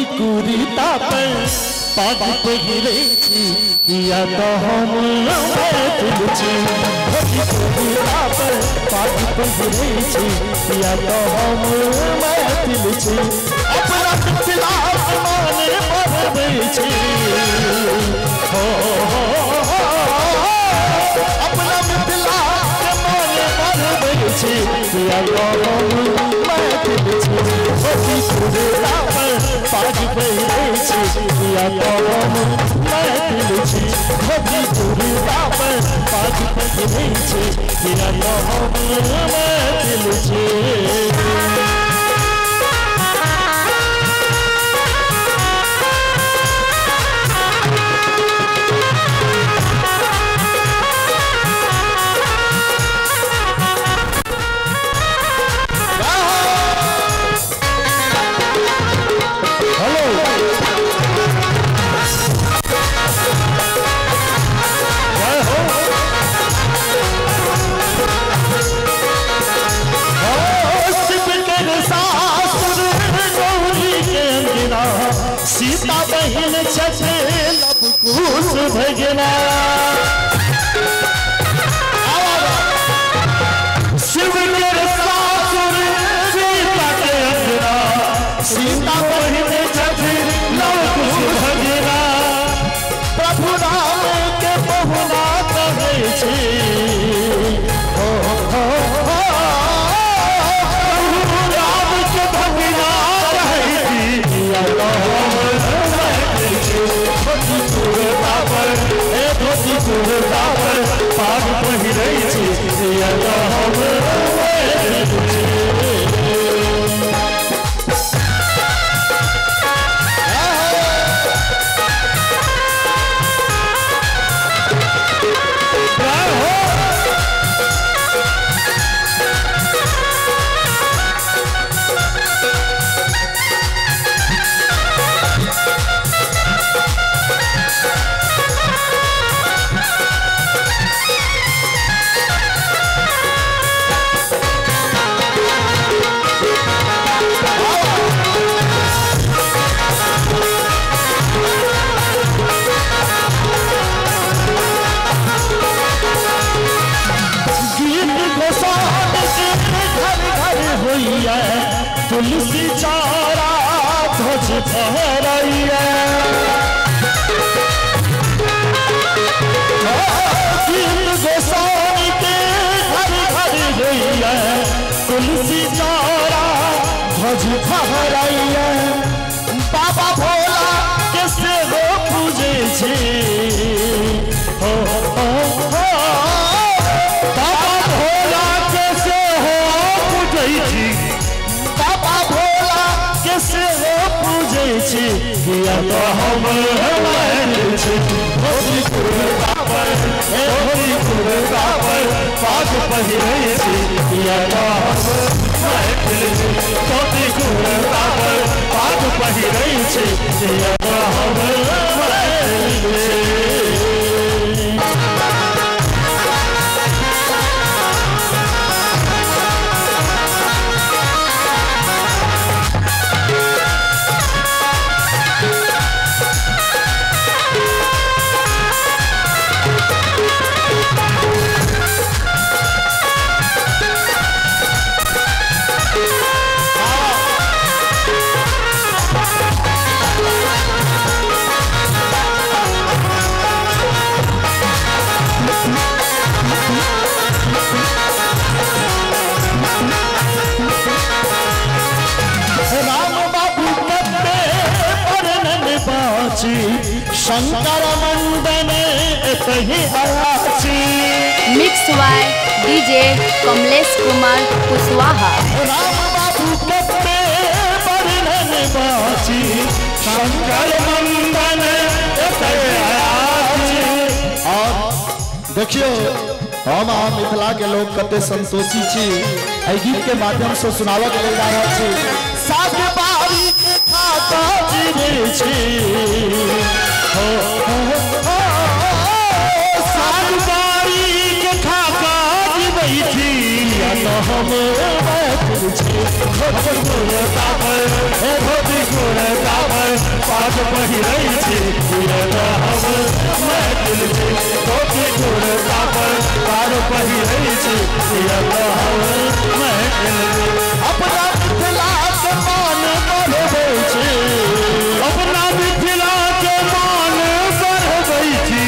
धोती कुर्ता पर पाग पहिरे छी किया तो हम दिल छी धोती कुर्ता पर पाग पहिरे छी किया तो हम दिल छी अपना पिला माने मरबे छी हो अपना पिला माने मरबे छी किया तो हम दिल छी धोती कुर्ता पर पाग पहिरे छी किया तो हम दिल छी धोती कुर्ता पर पाग पहिरे छी किया तो हम दिल छी सीता बहन छठे लब कुश भजना शिव के सासुर सीता के अंजना सीता बहन छठे लब कुश भजना प्रभु राम के बहुना कहे छी राम के भगना कहे छी धोती कुर्ता पर पाग पहिरे छी किया तो हम तुलसी चारा ध्वज फहराइए गोसाई के घर घर होइए तुलसी चारा ध्वज फहराइए बाबा भोला के सेहो पूजे छी हो बाबा भोला के सेहो पूजे छी पूजे छी किया तो हम छी धोती कुर्ता पर पाग पहिरे छी किया तो हम धोती कुर्ता पर पाग पहिरे छी किया तो हम शंकर मंदन मिक्स वाई डीजे कमलेश कुमार कुशवाहा राम बाबू कत्ते वर्णन बाची शंकर मंदन और देखियो हम मिथिला के लोग कते संतोषी छी एहि गीत के माध्यम से सुनावा के लेल जा रहल छी साग बारी के खाता जीवे छी साग बारी के खाता जीवे छी या हम धोती कुर्ता पर पहिरै छी पिया हम महफिल छी धोती कुर्ता पर पाग पहिरै छी पिया हम महफिल छी अपना मिथिला के मान बढ़बै छी अपना मिथिला के मान बढ़बै छी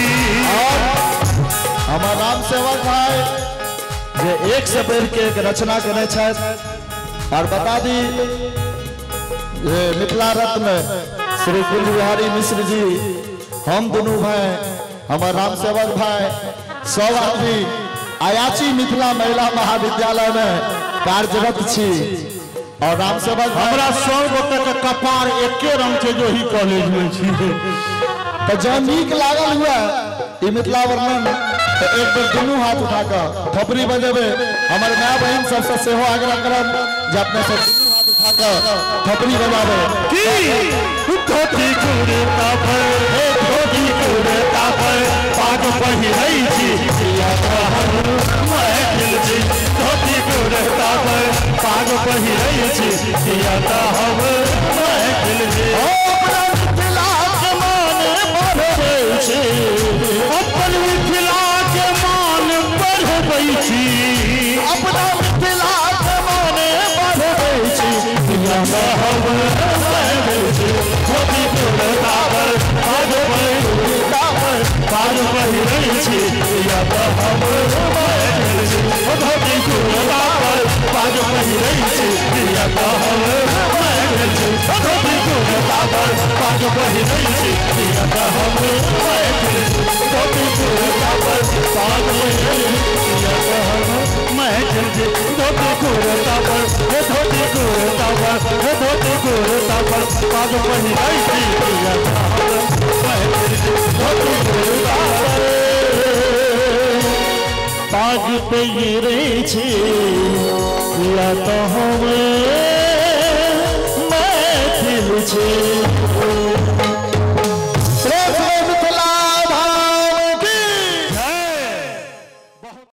हमर राम सेवक भाई जे एक से बढ़ के एक रचना करे और बता दी मिथिला रत्न श्री कुंज बिहारी मिश्र जी हम दोनों भाई हमारे राम सेवक भाई सब आदमी अयाची मिथिला महिला महाविद्यालय में कार्यरत छी और राम सेवक हमरा सब गोटे के कपार एके रंग के जो ही कॉलेज में छी तो जब नीक लागल हुआ ये मिथिला वर्णन तो एक बार दोनों हाथ उठाकर थपरी बजेबे हमारे माँ बहन सबसे सेहो आग्रह करब जे अपने सब हाथ उठाकर थपरी बजाबे की धोती कुर्ता पर धोती कुर्ता पर पाग पहिरै छी पिया हम महफिल छी धोती कुर्ता पर पाग पहिरै छी पिया हम महफिल छी अपना मिथिला के मान बढ़बै छी अपन मिथिला के मान बढ़बै छी अपना मिथिला के मान बढ़बै छी पिया हम महफिल छी धोती कुर्ता पर पाग पहिरै छी पिया हम महफिल छी धोती कुर्ता पर पाग पहिरै छी पिया हम महफिल छी धोती कुर्ता पर पाग पहिरै छी पिया हम महफिल छी धोती कुर्ता पर पाग पहिरै छी पिया हम महफिल छी धोती कुर्ता पर धोती कुर्ता पर धोती कुर्ता पर पाग पहिरै छी पिया हम महफिल छी धोती कुर्ता पाग पहिरै छी पिया हम